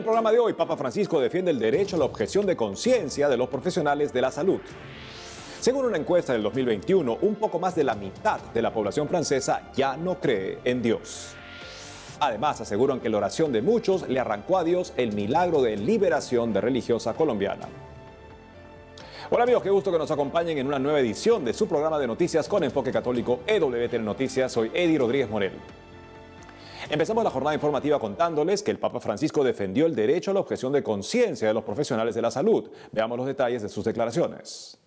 el programa de hoy, Papa Francisco defiende el derecho a la objeción de conciencia de los profesionales de la salud. Según una encuesta del 2021, un poco más de la mitad de la población francesa ya no cree en Dios. Además, aseguran que la oración de muchos le arrancó a Dios el milagro de liberación de religiosa colombiana. Hola amigos, qué gusto que nos acompañen en una nueva edición de su programa de noticias con enfoque católico EWTN Noticias. Soy Eddie Rodríguez Morel. Empezamos la jornada informativa contándoles que el Papa Francisco defendió el derecho a la objeción de conciencia de los profesionales de la salud. Veamos los detalles de sus declaraciones.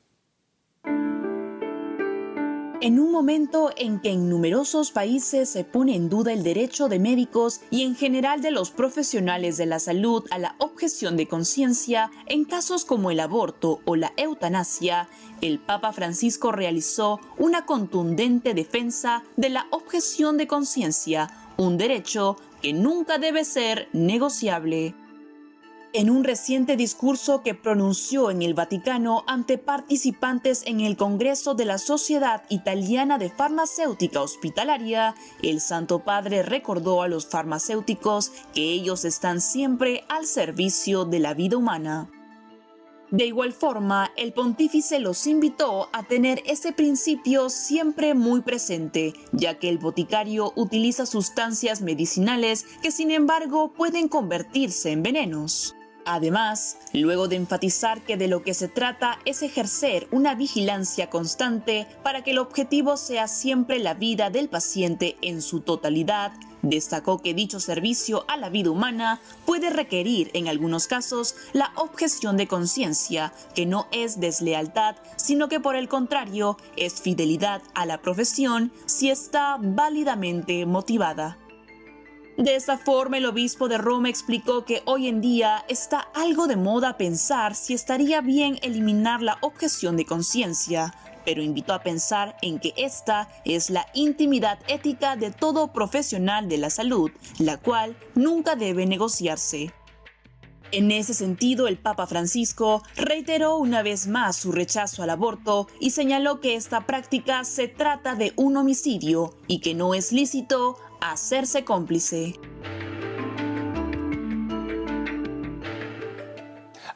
En un momento en que en numerosos países se pone en duda el derecho de médicos y en general de los profesionales de la salud a la objeción de conciencia en casos como el aborto o la eutanasia, el Papa Francisco realizó una contundente defensa de la objeción de conciencia, un derecho que nunca debe ser negociable. En un reciente discurso que pronunció en el Vaticano ante participantes en el Congreso de la Sociedad Italiana de Farmacéutica Hospitalaria, el Santo Padre recordó a los farmacéuticos que ellos están siempre al servicio de la vida humana. De igual forma, el pontífice los invitó a tener ese principio siempre muy presente, ya que el boticario utiliza sustancias medicinales que sin embargo pueden convertirse en venenos. Además, luego de enfatizar que de lo que se trata es ejercer una vigilancia constante para que el objetivo sea siempre la vida del paciente en su totalidad, destacó que dicho servicio a la vida humana puede requerir en algunos casos la objeción de conciencia, que no es deslealtad, sino que por el contrario es fidelidad a la profesión si está válidamente motivada. De esta forma, el obispo de Roma explicó que hoy en día está algo de moda pensar si estaría bien eliminar la objeción de conciencia, pero invitó a pensar en que esta es la intimidad ética de todo profesional de la salud, la cual nunca debe negociarse. En ese sentido, el Papa Francisco reiteró una vez más su rechazo al aborto y señaló que esta práctica se trata de un homicidio y que no es lícito hacerse cómplice.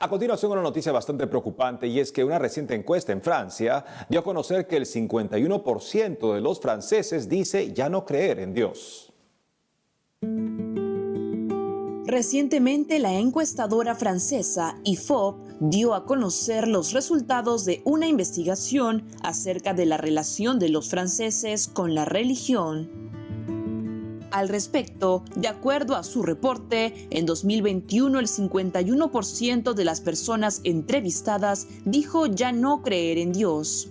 A continuación, una noticia bastante preocupante, y es que una reciente encuesta en Francia dio a conocer que el 51% de los franceses dice ya no creer en Dios. Recientemente, la encuestadora francesa IFOP dio a conocer los resultados de una investigación acerca de la relación de los franceses con la religión. Al respecto, de acuerdo a su reporte, en 2021 el 51% de las personas entrevistadas dijo ya no creer en Dios.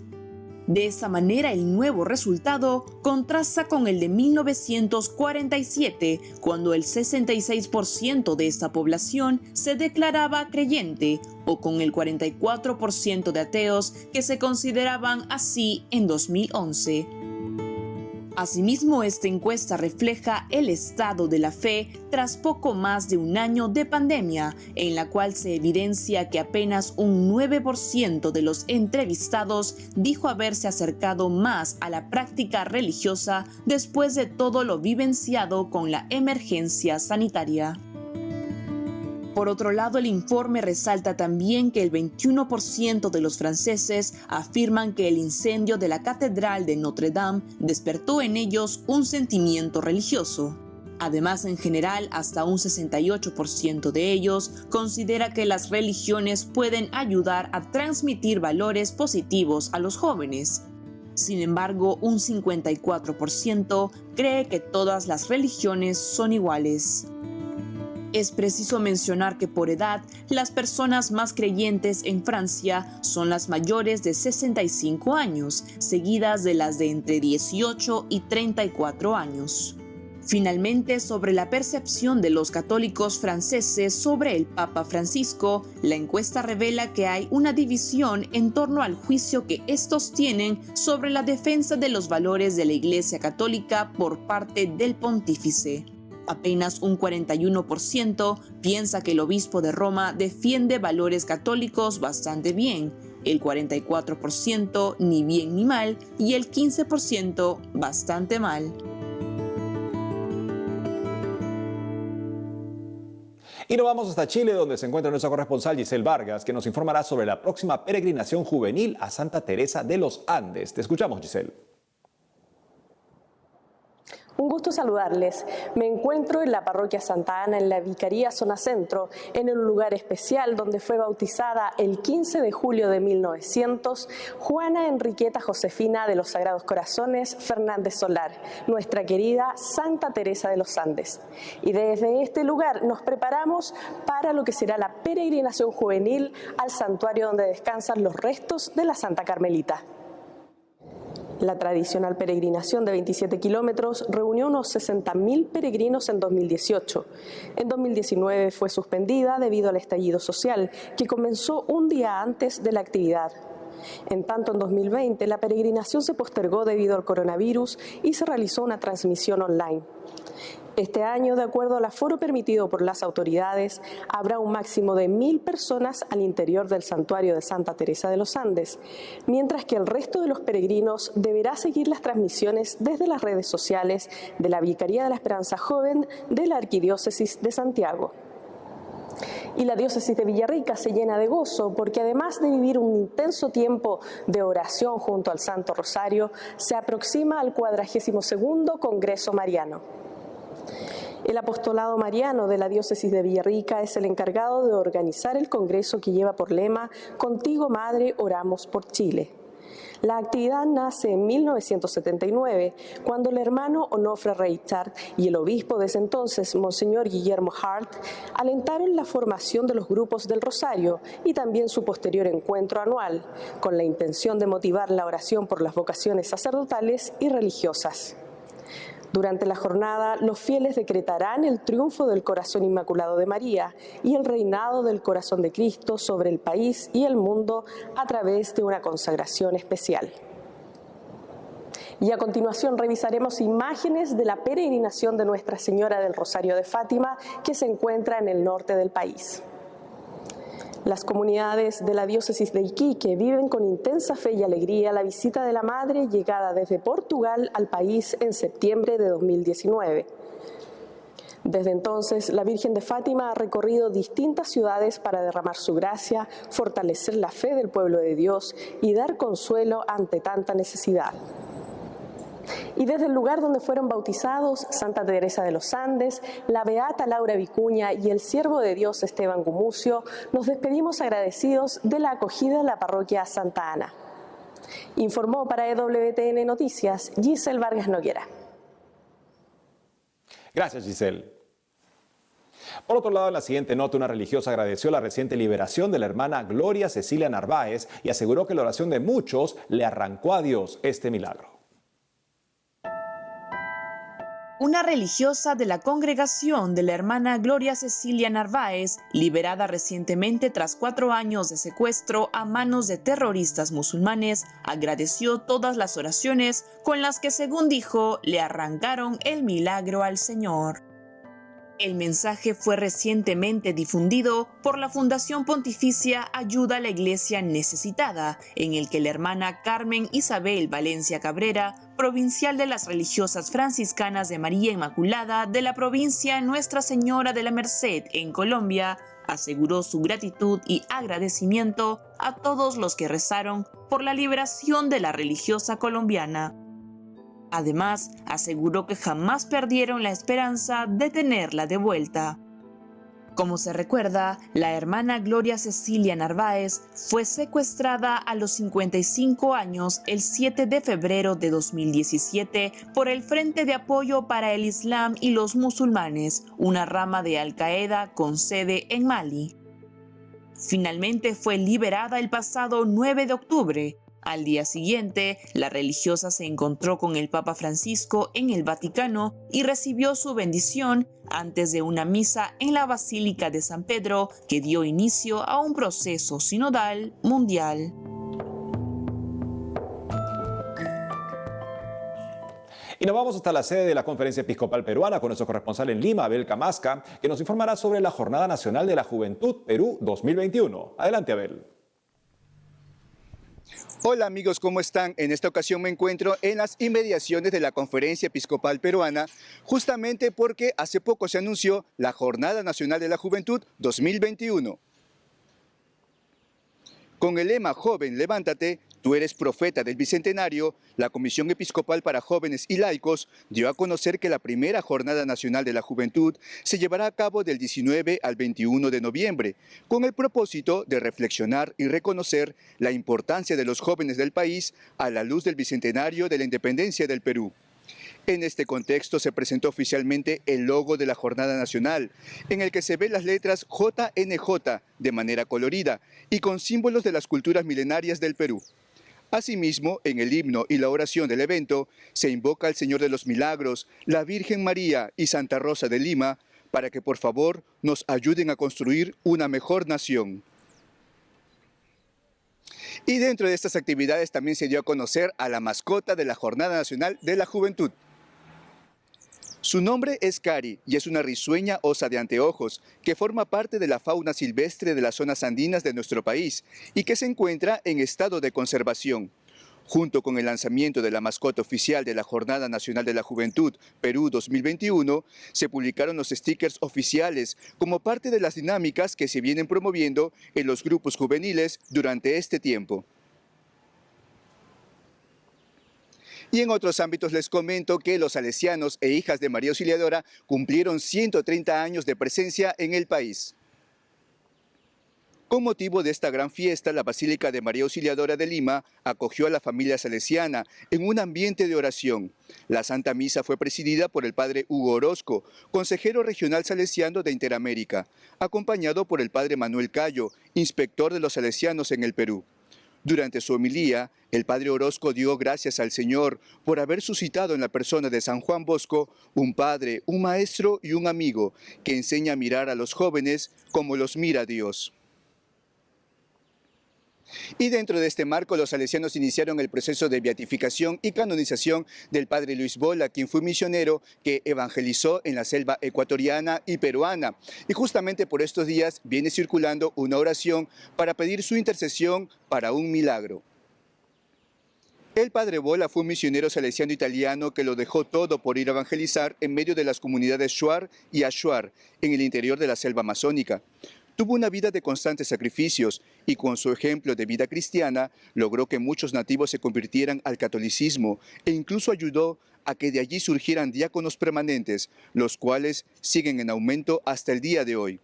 De esa manera, el nuevo resultado contrasta con el de 1947, cuando el 66% de esta población se declaraba creyente, o con el 44% de ateos que se consideraban así en 2011. Asimismo, esta encuesta refleja el estado de la fe tras poco más de un año de pandemia, en la cual se evidencia que apenas un 9% de los entrevistados dijo haberse acercado más a la práctica religiosa después de todo lo vivenciado con la emergencia sanitaria. Por otro lado, el informe resalta también que el 21% de los franceses afirman que el incendio de la Catedral de Notre Dame despertó en ellos un sentimiento religioso. Además, en general, hasta un 68% de ellos considera que las religiones pueden ayudar a transmitir valores positivos a los jóvenes. Sin embargo, un 54% cree que todas las religiones son iguales. Es preciso mencionar que por edad, las personas más creyentes en Francia son las mayores de 65 años, seguidas de las de entre 18 y 34 años. Finalmente, sobre la percepción de los católicos franceses sobre el Papa Francisco, la encuesta revela que hay una división en torno al juicio que estos tienen sobre la defensa de los valores de la Iglesia Católica por parte del pontífice. Apenas un 41% piensa que el obispo de Roma defiende valores católicos bastante bien, el 44% ni bien ni mal y el 15% bastante mal. Y nos vamos hasta Chile, donde se encuentra nuestra corresponsal Giselle Vargas, que nos informará sobre la próxima peregrinación juvenil a Santa Teresa de los Andes. Te escuchamos, Giselle. Un gusto saludarles. Me encuentro en la parroquia Santa Ana, en la Vicaría Zona Centro, en un lugar especial donde fue bautizada el 15 de julio de 1900 Juana Enriqueta Josefina de los Sagrados Corazones Fernández Solar, nuestra querida Santa Teresa de los Andes. Y desde este lugar nos preparamos para lo que será la peregrinación juvenil al santuario donde descansan los restos de la Santa Carmelita. La tradicional peregrinación de 27 kilómetros reunió unos 60.000 peregrinos en 2018. En 2019 fue suspendida debido al estallido social, que comenzó un día antes de la actividad. En tanto, en 2020 la peregrinación se postergó debido al coronavirus y se realizó una transmisión online. Este año, de acuerdo al aforo permitido por las autoridades, habrá un máximo de 1.000 personas al interior del santuario de Santa Teresa de los Andes, mientras que el resto de los peregrinos deberá seguir las transmisiones desde las redes sociales de la Vicaría de la Esperanza Joven de la Arquidiócesis de Santiago. Y la diócesis de Villarrica se llena de gozo porque además de vivir un intenso tiempo de oración junto al Santo Rosario, se aproxima al 42º Congreso Mariano. El apostolado mariano de la diócesis de Villarrica es el encargado de organizar el congreso que lleva por lema Contigo, Madre, oramos por Chile. La actividad nace en 1979, cuando el hermano Onofre Reichard y el obispo de ese entonces, Monseñor Guillermo Hart, alentaron la formación de los grupos del Rosario y también su posterior encuentro anual, con la intención de motivar la oración por las vocaciones sacerdotales y religiosas. Durante la jornada, los fieles decretarán el triunfo del Corazón Inmaculado de María y el reinado del Corazón de Cristo sobre el país y el mundo a través de una consagración especial. Y a continuación revisaremos imágenes de la peregrinación de Nuestra Señora del Rosario de Fátima, que se encuentra en el norte del país. Las comunidades de la diócesis de Iquique viven con intensa fe y alegría la visita de la Madre llegada desde Portugal al país en septiembre de 2019. Desde entonces, la Virgen de Fátima ha recorrido distintas ciudades para derramar su gracia, fortalecer la fe del pueblo de Dios y dar consuelo ante tanta necesidad. Y desde el lugar donde fueron bautizados Santa Teresa de los Andes, la beata Laura Vicuña y el siervo de Dios Esteban Gumucio, nos despedimos agradecidos de la acogida de la parroquia Santa Ana. Informó para EWTN Noticias Giselle Vargas Noguera. Gracias, Giselle. Por otro lado, en la siguiente nota, una religiosa agradeció la reciente liberación de la hermana Gloria Cecilia Narváez y aseguró que la oración de muchos le arrancó a Dios este milagro. Una religiosa de la congregación de la hermana Gloria Cecilia Narváez, liberada recientemente tras 4 años de secuestro a manos de terroristas musulmanes, agradeció todas las oraciones con las que, según dijo, le arrancaron el milagro al Señor. El mensaje fue recientemente difundido por la Fundación Pontificia Ayuda a la Iglesia Necesitada, en el que la hermana Carmen Isabel Valencia Cabrera, provincial de las religiosas franciscanas de María Inmaculada de la provincia Nuestra Señora de la Merced en Colombia, aseguró su gratitud y agradecimiento a todos los que rezaron por la liberación de la religiosa colombiana. Además, aseguró que jamás perdieron la esperanza de tenerla de vuelta. Como se recuerda, la hermana Gloria Cecilia Narváez fue secuestrada a los 55 años el 7 de febrero de 2017 por el Frente de Apoyo para el Islam y los Musulmanes, una rama de Al-Qaeda con sede en Mali. Finalmente fue liberada el pasado 9 de octubre. Al día siguiente, la religiosa se encontró con el Papa Francisco en el Vaticano y recibió su bendición antes de una misa en la Basílica de San Pedro que dio inicio a un proceso sinodal mundial. Y nos vamos hasta la sede de la Conferencia Episcopal Peruana con nuestro corresponsal en Lima, Abel Camasca, que nos informará sobre la Jornada Nacional de la Juventud Perú 2021. Adelante, Abel. Hola amigos, ¿cómo están? En esta ocasión me encuentro en las inmediaciones de la Conferencia Episcopal Peruana, justamente porque hace poco se anunció la Jornada Nacional de la Juventud 2021. Con el lema Joven, levántate, tú eres profeta del Bicentenario, la Comisión Episcopal para Jóvenes y Laicos dio a conocer que la primera Jornada Nacional de la Juventud se llevará a cabo del 19 al 21 de noviembre, con el propósito de reflexionar y reconocer la importancia de los jóvenes del país a la luz del Bicentenario de la Independencia del Perú. En este contexto se presentó oficialmente el logo de la Jornada Nacional, en el que se ven las letras JNJ de manera colorida y con símbolos de las culturas milenarias del Perú. Asimismo, en el himno y la oración del evento, se invoca al Señor de los Milagros, la Virgen María y Santa Rosa de Lima, para que por favor nos ayuden a construir una mejor nación. Y dentro de estas actividades también se dio a conocer a la mascota de la Jornada Nacional de la Juventud. Su nombre es Cari y es una risueña osa de anteojos que forma parte de la fauna silvestre de las zonas andinas de nuestro país y que se encuentra en estado de conservación. Junto con el lanzamiento de la mascota oficial de la Jornada Nacional de la Juventud Perú 2021, se publicaron los stickers oficiales como parte de las dinámicas que se vienen promoviendo en los grupos juveniles durante este tiempo. Y en otros ámbitos les comento que los salesianos e hijas de María Auxiliadora cumplieron 130 años de presencia en el país. Con motivo de esta gran fiesta, la Basílica de María Auxiliadora de Lima acogió a la familia salesiana en un ambiente de oración. La Santa Misa fue presidida por el padre Hugo Orozco, consejero regional salesiano de Interamérica, acompañado por el padre Manuel Cayo, inspector de los salesianos en el Perú. Durante su homilía, el padre Orozco dio gracias al Señor por haber suscitado en la persona de San Juan Bosco un padre, un maestro y un amigo que enseña a mirar a los jóvenes como los mira Dios. Y dentro de este marco, los salesianos iniciaron el proceso de beatificación y canonización del padre Luis Bola, quien fue misionero que evangelizó en la selva ecuatoriana y peruana. Y justamente por estos días viene circulando una oración para pedir su intercesión para un milagro. El padre Bola fue un misionero salesiano italiano que lo dejó todo por ir a evangelizar en medio de las comunidades Shuar y Ashuar, en el interior de la selva amazónica. Tuvo una vida de constantes sacrificios y con su ejemplo de vida cristiana logró que muchos nativos se convirtieran al catolicismo e incluso ayudó a que de allí surgieran diáconos permanentes, los cuales siguen en aumento hasta el día de hoy.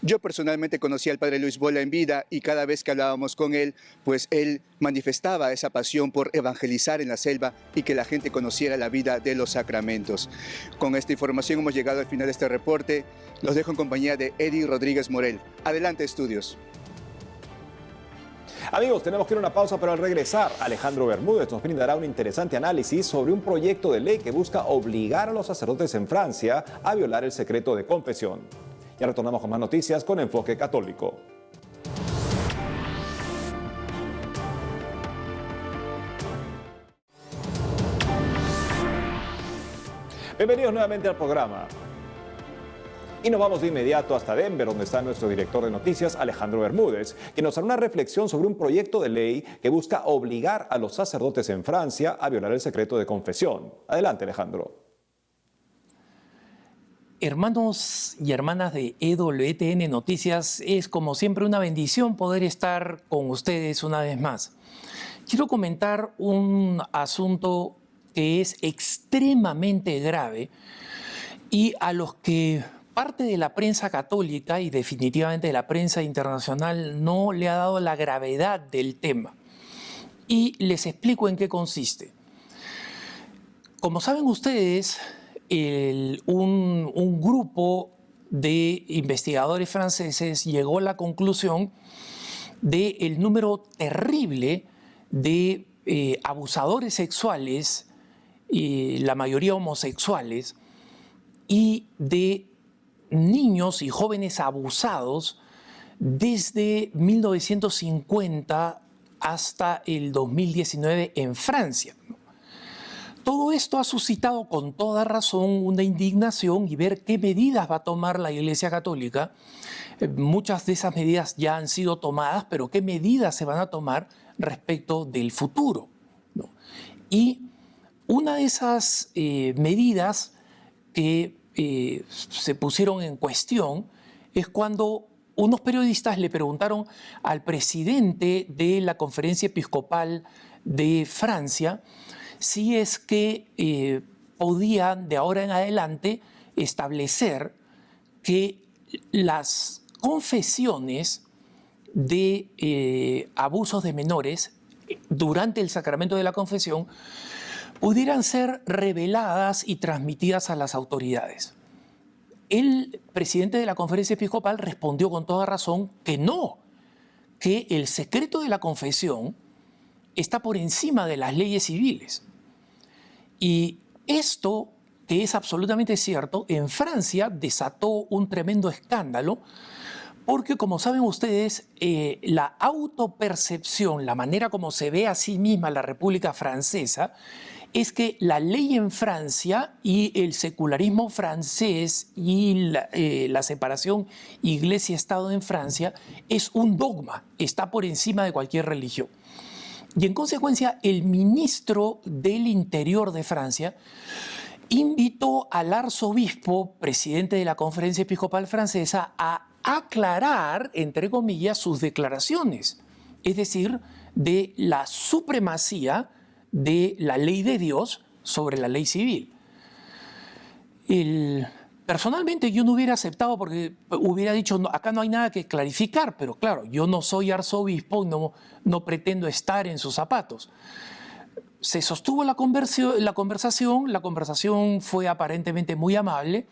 Yo personalmente conocí al padre Luis Bola en vida y cada vez que hablábamos con él, pues él manifestaba esa pasión por evangelizar en la selva y que la gente conociera la vida de los sacramentos. Con esta información hemos llegado al final de este reporte. Los dejo en compañía de Eddie Rodríguez Morel. Adelante, estudios. Amigos, tenemos que ir a una pausa, pero al regresar, Alejandro Bermúdez nos brindará un interesante análisis sobre un proyecto de ley que busca obligar a los sacerdotes en Francia a violar el secreto de confesión. Ya retornamos con más noticias con Enfoque Católico. Bienvenidos nuevamente al programa. Y nos vamos de inmediato hasta Denver, donde está nuestro director de noticias, Alejandro Bermúdez, que nos hará una reflexión sobre un proyecto de ley que busca obligar a los sacerdotes en Francia a violar el secreto de confesión. Adelante, Alejandro. Hermanos y hermanas de EWTN Noticias, es como siempre una bendición poder estar con ustedes una vez más. Quiero comentar un asunto que es extremadamente grave y a los que parte de la prensa católica y definitivamente de la prensa internacional no le ha dado la gravedad del tema. Y les explico en qué consiste. Como saben ustedes, un grupo de investigadores franceses llegó a la conclusión del número terrible de abusadores sexuales, la mayoría homosexuales, y de niños y jóvenes abusados desde 1950 hasta el 2019 en Francia. Todo esto ha suscitado con toda razón una indignación y ver qué medidas va a tomar la Iglesia Católica. Muchas de esas medidas ya han sido tomadas, pero qué medidas se van a tomar respecto del futuro, ¿no? Y una de esas medidas que se pusieron en cuestión es cuando unos periodistas le preguntaron al presidente de la Conferencia Episcopal de Francia si es que podían de ahora en adelante establecer que las confesiones de abusos de menores durante el sacramento de la confesión pudieran ser reveladas y transmitidas a las autoridades. El presidente de la Conferencia Episcopal respondió con toda razón que no, que el secreto de la confesión está por encima de las leyes civiles. Y esto, que es absolutamente cierto, en Francia desató un tremendo escándalo porque, como saben ustedes, la autopercepción, la manera como se ve a sí misma la República Francesa, es que la ley en Francia y el secularismo francés y la separación iglesia-estado en Francia es un dogma, está por encima de cualquier religión. Y en consecuencia, el ministro del Interior de Francia invitó al arzobispo, presidente de la Conferencia Episcopal Francesa, a aclarar, entre comillas, sus declaraciones, es decir, de la supremacía de la ley de Dios sobre la ley civil. Personalmente yo no hubiera aceptado porque hubiera dicho, no, acá no hay nada que clarificar, pero claro, yo no soy arzobispo, no pretendo estar en sus zapatos. Se sostuvo la conversación fue aparentemente muy amable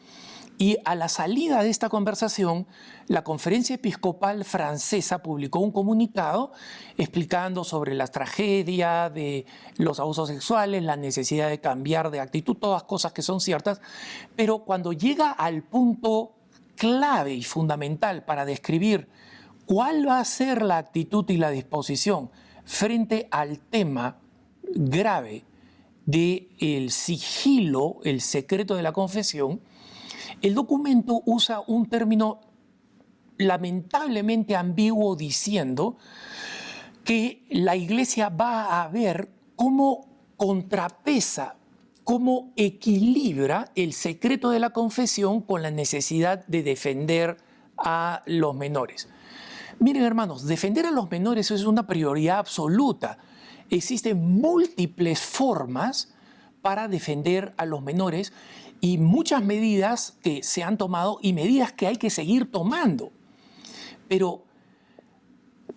y a la salida de esta conversación, la Conferencia Episcopal Francesa publicó un comunicado explicando sobre la tragedia de los abusos sexuales, la necesidad de cambiar de actitud, todas cosas que son ciertas, pero cuando llega al punto clave y fundamental para describir cuál va a ser la actitud y la disposición frente al tema grave del sigilo, el secreto de la confesión, el documento usa un término lamentablemente ambiguo diciendo que la Iglesia va a ver cómo contrapesa, cómo equilibra el secreto de la confesión con la necesidad de defender a los menores. Miren, hermanos, defender a los menores es una prioridad absoluta. Existen múltiples formas para defender a los menores y muchas medidas que se han tomado y medidas que hay que seguir tomando. Pero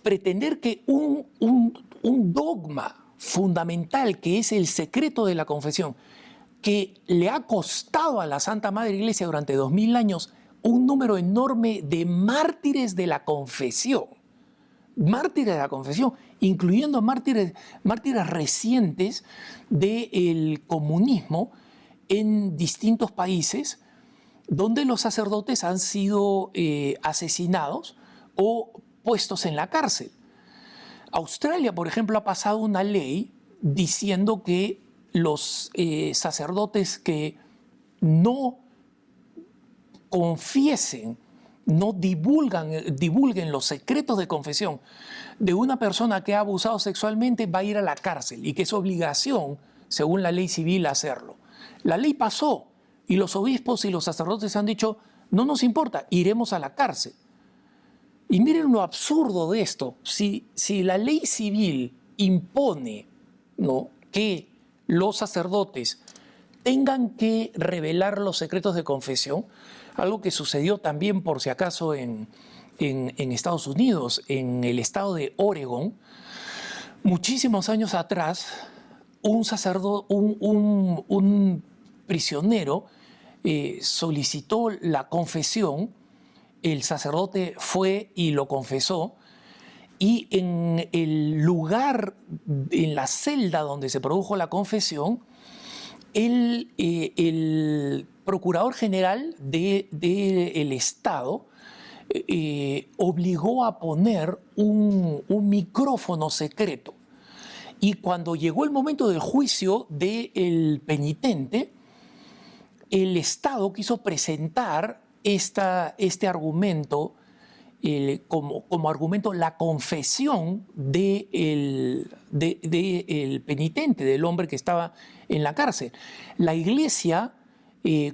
pretender que un dogma fundamental que es el secreto de la confesión, que le ha costado a la Santa Madre Iglesia durante 2000 años un número enorme de mártires de la confesión, incluyendo mártires recientes del comunismo en distintos países donde los sacerdotes han sido asesinados o puestos en la cárcel. Australia, por ejemplo, ha pasado una ley diciendo que los sacerdotes que no confiesen, no divulguen los secretos de confesión de una persona que ha abusado sexualmente va a ir a la cárcel y que es obligación, según la ley civil, hacerlo. La ley pasó y los obispos y los sacerdotes han dicho, no nos importa, iremos a la cárcel. Y miren lo absurdo de esto. Si la ley civil impone, ¿no?, que los sacerdotes tengan que revelar los secretos de confesión, algo que sucedió también, por si acaso, en Estados Unidos, en el estado de Oregón, muchísimos años atrás, un sacerdote, un prisionero solicitó la confesión, el sacerdote fue y lo confesó, y en el lugar, en la celda donde se produjo la confesión, el procurador general del Estado obligó a poner un micrófono secreto. Y cuando llegó el momento del juicio del penitente, el Estado quiso presentar este argumento como argumento la confesión del penitente, del hombre que estaba en la cárcel. La Iglesia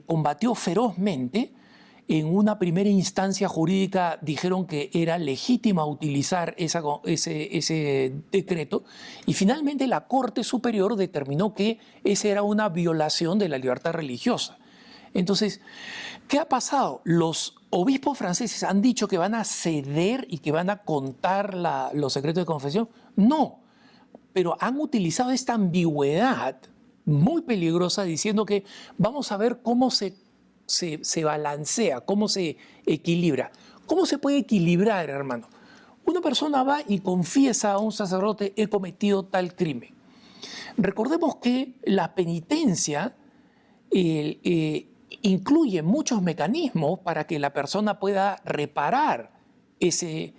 combatió ferozmente. En una primera instancia jurídica dijeron que era legítima utilizar ese decreto y finalmente la Corte Superior determinó que esa era una violación de la libertad religiosa. Entonces, ¿qué ha pasado? Los obispos franceses han dicho que van a ceder y que van a contar los secretos de confesión. No, pero han utilizado esta ambigüedad muy peligrosa diciendo que vamos a ver cómo se balancea, cómo se equilibra. ¿Cómo se puede equilibrar, hermano? Una persona va y confiesa a un sacerdote: he cometido tal crimen. Recordemos que la penitencia incluye muchos mecanismos para que la persona pueda reparar ese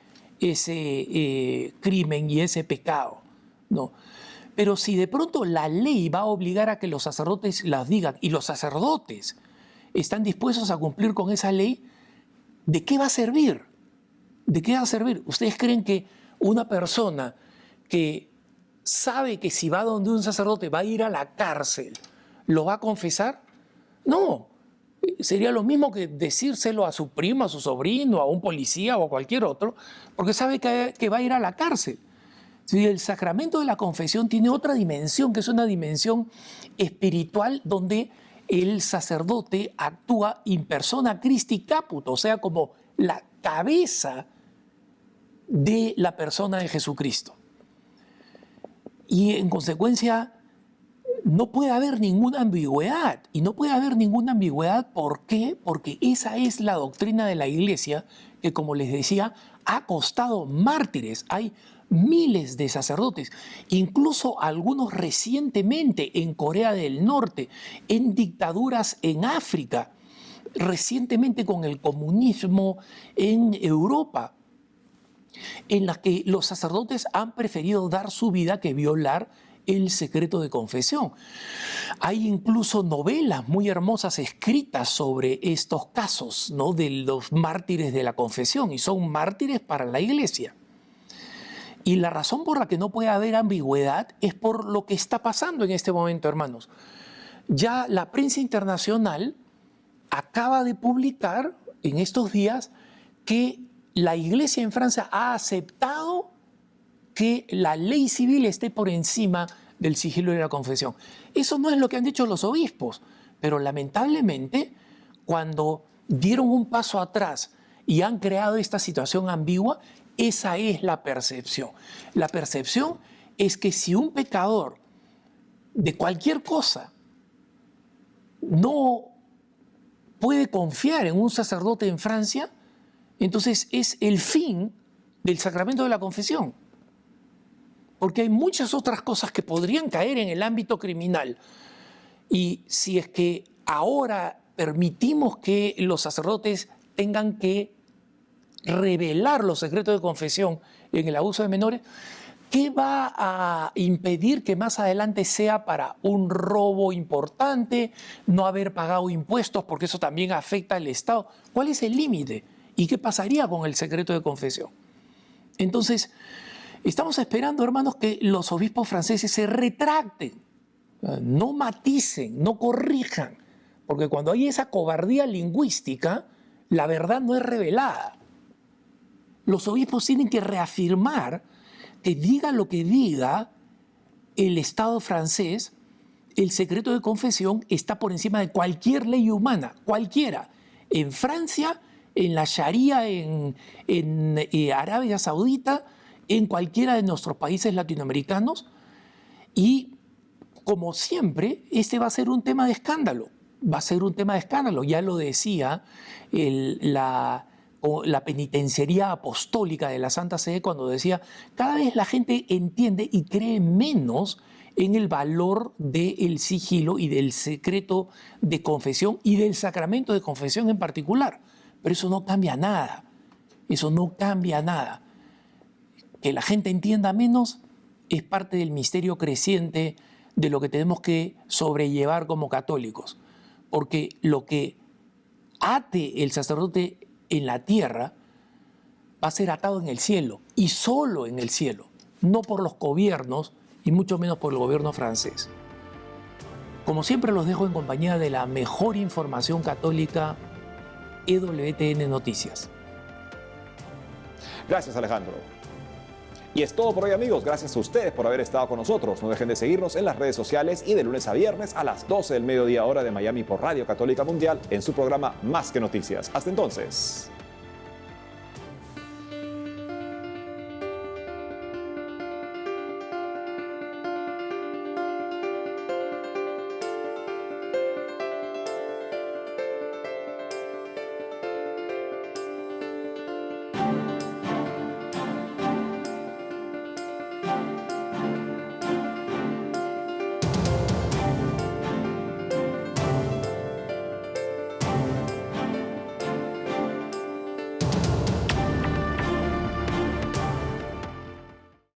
crimen y ese pecado, ¿no? Pero si de pronto la ley va a obligar a que los sacerdotes las digan y los sacerdotes están dispuestos a cumplir con esa ley, ¿de qué va a servir? ¿De qué va a servir? ¿Ustedes creen que una persona que sabe que si va donde un sacerdote va a ir a la cárcel, lo va a confesar? No. Sería lo mismo que decírselo a su primo, a su sobrino, a un policía o a cualquier otro, porque sabe que va a ir a la cárcel. Sí, el sacramento de la confesión tiene otra dimensión, que es una dimensión espiritual donde el sacerdote actúa in persona Christi caput, o sea, como la cabeza de la persona de Jesucristo. Y en consecuencia no puede haber ninguna ambigüedad. Y no puede haber ninguna ambigüedad, ¿por qué? Porque esa es la doctrina de la Iglesia que, como les decía, ha costado mártires. Hay miles de sacerdotes, incluso algunos recientemente en Corea del Norte, en dictaduras en África, recientemente con el comunismo en Europa, en las que los sacerdotes han preferido dar su vida que violar el secreto de confesión. Hay incluso novelas muy hermosas escritas sobre estos casos, ¿no?, de los mártires de la confesión, y son mártires para la Iglesia. Y la razón por la que no puede haber ambigüedad es por lo que está pasando en este momento, hermanos. Ya la prensa internacional acaba de publicar en estos días que la Iglesia en Francia ha aceptado que la ley civil esté por encima del sigilo de la confesión. Eso no es lo que han dicho los obispos, pero lamentablemente cuando dieron un paso atrás y han creado esta situación ambigua, esa es la percepción. La percepción es que si un pecador de cualquier cosa no puede confiar en un sacerdote en Francia, entonces es el fin del sacramento de la confesión. Porque hay muchas otras cosas que podrían caer en el ámbito criminal. Y si es que ahora permitimos que los sacerdotes tengan que revelar los secretos de confesión en el abuso de menores, ¿qué va a impedir que más adelante sea para un robo importante, no haber pagado impuestos, porque eso también afecta al Estado? ¿Cuál es el límite? ¿Y qué pasaría con el secreto de confesión? Entonces, estamos esperando, hermanos, que los obispos franceses se retracten, no maticen, no corrijan, porque cuando hay esa cobardía lingüística, la verdad no es revelada. Los obispos tienen que reafirmar que diga lo que diga el Estado francés, el secreto de confesión está por encima de cualquier ley humana, cualquiera. En Francia, en la Sharia, en Arabia Saudita, en cualquiera de nuestros países latinoamericanos. Y como siempre, este va a ser un tema de escándalo. Va a ser un tema de escándalo. Ya lo decía la penitenciaría apostólica de la Santa Sede cuando decía: cada vez la gente entiende y cree menos en el valor del sigilo y del secreto de confesión y del sacramento de confesión en particular. Pero eso no cambia nada. Eso no cambia nada. Que la gente entienda menos, es parte del misterio creciente de lo que tenemos que sobrellevar como católicos. Porque lo que ate el sacerdote en la tierra va a ser atado en el cielo, y solo en el cielo, no por los gobiernos y mucho menos por el gobierno francés. Como siempre, los dejo en compañía de la mejor información católica, EWTN Noticias. Gracias, Alejandro. Y es todo por hoy, amigos. Gracias a ustedes por haber estado con nosotros. No dejen de seguirnos en las redes sociales y de lunes a viernes a las 12 del mediodía hora de Miami por Radio Católica Mundial en su programa Más que Noticias. Hasta entonces.